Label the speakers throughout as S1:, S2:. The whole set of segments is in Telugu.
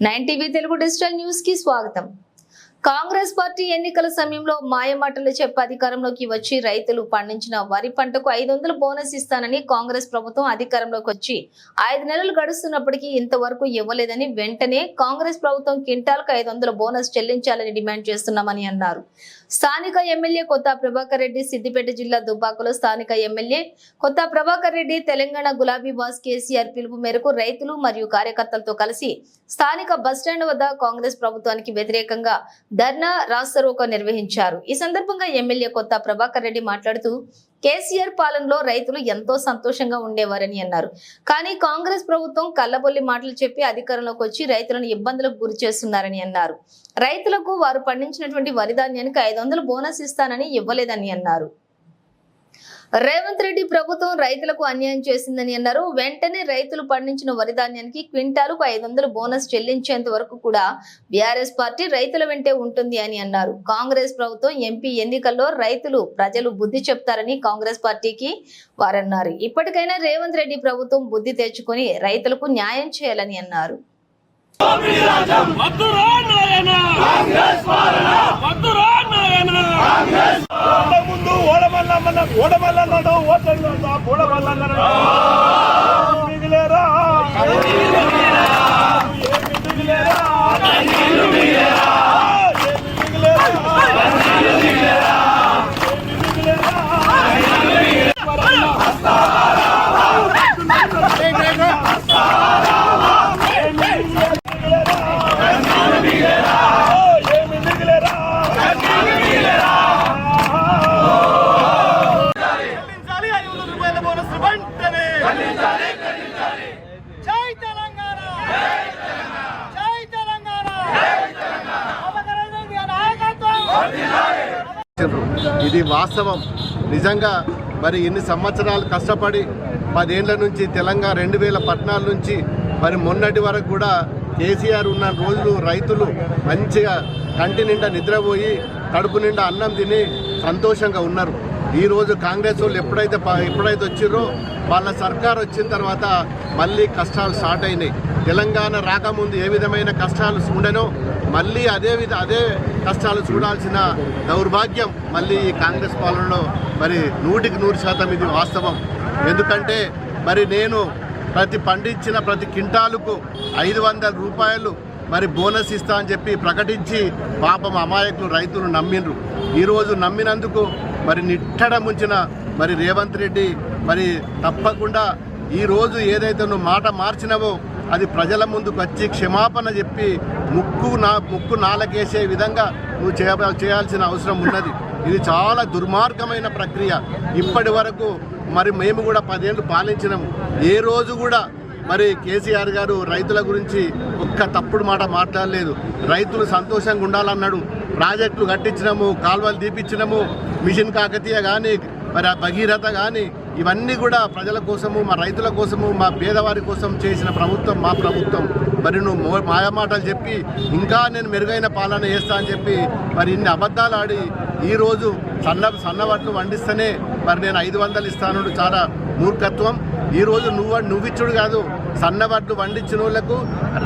S1: 9 టీవీ తెలుగు డిజిటల్ న్యూస్ కి స్వాగతం. కాంగ్రెస్ పార్టీ ఎన్నికల సమయంలో మాయమాటలు చెప్పి అధికారంలోకి వచ్చి రైతులు పండించిన వరి పంటకు 500 బోనస్ ఇస్తానని కాంగ్రెస్ ప్రభుత్వం అధికారంలోకి వచ్చి 5 నెలలు గడుస్తున్నప్పటికీ ఇంతవరకు ఇవ్వలేదని వెంటనే కాంగ్రెస్ ప్రభుత్వం క్వింటాల్కు 500 బోనస్ చెల్లించాలని డిమాండ్ చేస్తున్నామని అన్నారు. స్థానిక ఎమ్మెల్యే కొత్త ప్రభాకర్ రెడ్డి సిద్దిపేట జిల్లా దుబ్బాకలో స్థానిక ఎమ్మెల్యే కొత్త ప్రభాకర్ రెడ్డి తెలంగాణ గులాబీ బాస్ కేసీఆర్ పిలుపు మేరకు రైతులు మరియు కార్యకర్తలతో కలిసి స్థానిక బస్టాండ్ వద్ద కాంగ్రెస్ ప్రభుత్వానికి వ్యతిరేకంగా ధర్నా రాస్తారోకో నిర్వహించారు. ఈ సందర్భంగా ఎమ్మెల్యే కొత్త ప్రభాకర్ రెడ్డి మాట్లాడుతూ కేసీఆర్ పాలనలో రైతులు ఎంతో సంతోషంగా ఉండేవారని అన్నారు. కానీ కాంగ్రెస్ ప్రభుత్వం కల్లబొల్లి మాటలు చెప్పి అధికారంలోకి వచ్చి రైతులను ఇబ్బందులకు గురి చేస్తున్నారని అన్నారు. రైతులకు వారు పండించినటువంటి వరి ధాన్యానికి 500 బోనస్ ఇస్తానని ఇవ్వలేదని అన్నారు. రేవంత్ రెడ్డి ప్రభుత్వం రైతులకు అన్యాయం చేసిందని అన్నారు. వెంటనే రైతులు పండించిన వరి ధాన్యానికి క్వింటాలుకు 500 బోనస్ చెల్లించేంత వరకు కూడా బీఆర్ఎస్ పార్టీ రైతుల వెంటే ఉంటుంది అని అన్నారు. కాంగ్రెస్ ప్రభుత్వం ఎంపీ ఎన్నికల్లో ప్రజలు బుద్ధి చెప్తారని కాంగ్రెస్ పార్టీకి వారన్నారు. ఇప్పటికైనా రేవంత్ రెడ్డి ప్రభుత్వం బుద్ధి తెచ్చుకొని రైతులకు న్యాయం చేయాలని అన్నారు.
S2: ఇది వాస్తవం. నిజంగా మరి ఇన్ని సంవత్సరాలు కష్టపడి 10 ఏళ్ల నుంచి తెలంగాణ 2014 నుంచి మరి మొన్నటి వరకు కూడా కేసీఆర్ ఉన్న రోజులు రైతులు మంచిగా కంటి నిండా నిద్రపోయి కడుపు నిండా అన్నం తిని సంతోషంగా ఉన్నారు. ఈరోజు కాంగ్రెస్ వాళ్ళు ఎప్పుడైతే వచ్చిర్రో వాళ్ళ సర్కార్ వచ్చిన తర్వాత మళ్ళీ కష్టాలు స్టార్ట్ అయినాయి. తెలంగాణ రాకముందు ఏ విధమైన కష్టాలు ఉండనో మళ్ళీ అదే కష్టాలు చూడాల్సిన దౌర్భాగ్యం మళ్ళీ ఈ కాంగ్రెస్ పాలనలో మరి 100% ఇది వాస్తవం. ఎందుకంటే మరి నేను పండించిన ప్రతి క్వింటాలుకు 500 రూపాయలు మరి బోనస్ ఇస్తా అని చెప్పి ప్రకటించి పాపం అమాయకులు రైతులు నమ్మిండ్రు. ఈరోజు నమ్మినందుకు మరి నిట్టడ ముంచిన మరి రేవంత్ రెడ్డి మరి తప్పకుండా ఈరోజు ఏదైతే నువ్వు మాట మార్చినవో అది ప్రజల ముందుకు వచ్చి క్షమాపణ చెప్పి ముక్కు నాలకేసే విధంగా నువ్వు చేయాల్సిన అవసరం ఉన్నది. ఇది చాలా దుర్మార్గమైన ప్రక్రియ. ఇప్పటి వరకు మరి మేము కూడా 10 ఏళ్ళు పాలించినాము. ఏ రోజు కూడా మరి కేసీఆర్ గారు రైతుల గురించి ఒక్క తప్పుడు మాట మాట్లాడలేదు. రైతులు సంతోషంగా ఉండాలన్నాడు. ప్రాజెక్టులు కట్టించినాము, కాలువలు తీపిచ్చినాము, మిషన్ కాకతీయ కానీ మరి భగీరథ కానీ ఇవన్నీ కూడా ప్రజల కోసము, మా రైతుల కోసము, మా పేదవారి కోసం చేసిన ప్రభుత్వం మా ప్రభుత్వం. మరి నువ్వు మాయమాటలు చెప్పి ఇంకా నేను మెరుగైన పాలన చేస్తా అని చెప్పి మరి ఇన్ని అబద్ధాలు ఆడి ఈరోజు సన్నవడ్లు వండిస్తేనే మరి నేను 500 ఇస్తాను, చాలా మూర్ఖత్వం. ఈరోజు నువ్విచ్చుడు కాదు, సన్నవడ్లు వండించిన వాళ్ళకు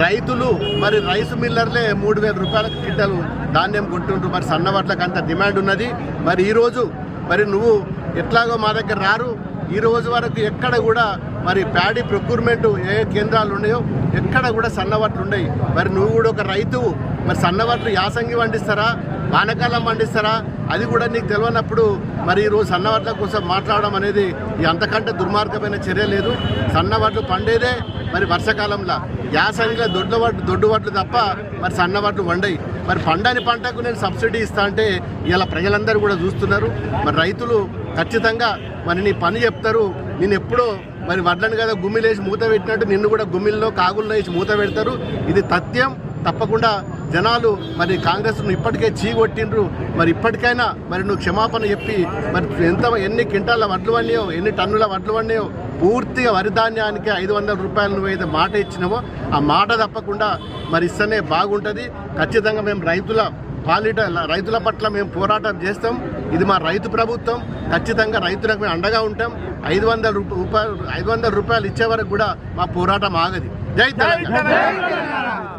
S2: రైతులు మరి రైసు మిల్లర్లే 3000 రూపాయలకు క్వింటాలు ధాన్యం కొంటుండ్రు. మరి సన్నవడ్లకు అంత డిమాండ్ ఉన్నది. మరి ఈరోజు మరి నువ్వు ఎట్లాగో మా దగ్గర రారు. ఈ రోజు వరకు ఎక్కడ కూడా మరి ప్యాడీ ప్రొక్యూర్మెంట్ ఏ కేంద్రాలు ఉన్నాయో ఎక్కడ కూడా సన్నవడ్లు ఉన్నాయి. మరి నువ్వు కూడా ఒక రైతువు, మరి సన్నవడ్లు యాసంగి వండిస్తారా, వానకాలం వండిస్తారా, అది కూడా నీకు తెలియనప్పుడు మరి ఈరోజు సన్నవడ్ల కోసం మాట్లాడడం అనేది అంతకంటే దుర్మార్గమైన చర్య లేదు. సన్నవడ్లు పండేదే మరి వర్షాకాలంలో, యాసంగిలో దొడ్డు వడ్లు తప్ప మరి సన్నవడ్లు వండయి. మరి పండని పంటకు నేను సబ్సిడీ ఇస్తా అంటే ఇలా ప్రజలందరూ కూడా చూస్తున్నారు. మరి రైతులు ఖచ్చితంగా మరి నీ పని చెప్తారు. నేను ఎప్పుడో మరి వడ్లను కదా గుమ్మిలేసి మూత పెట్టినట్టు నిన్ను కూడా గుమ్మిల్లో కాగుల్లో వేసి మూత పెడతారు. ఇది తథ్యం. తప్పకుండా జనాలు మరి కాంగ్రెస్ను ఇప్పటికే చీగొట్టిండ్రు. మరి ఇప్పటికైనా మరి నువ్వు క్షమాపణ చెప్పి మరి ఎన్ని క్వింటాల వడ్లు వండియో, ఎన్ని టన్నుల వడ్లు వండియో, పూర్తిగా వరి ధాన్యానికి 500 రూపాయలు నువ్వు ఏదో మాట ఇచ్చినావో ఆ మాట తప్పకుండా మరి ఇస్తేనే బాగుంటుంది. ఖచ్చితంగా మేము రైతుల పట్ల మేము పోరాటం చేస్తాం. ఇది మా రైతు ప్రభుత్వం. ఖచ్చితంగా రైతులకు మేము అండగా ఉంటాం. 500 రూపాయలు ఇచ్చే వరకు కూడా మా పోరాటం ఆగది. జై తెలంగాణ.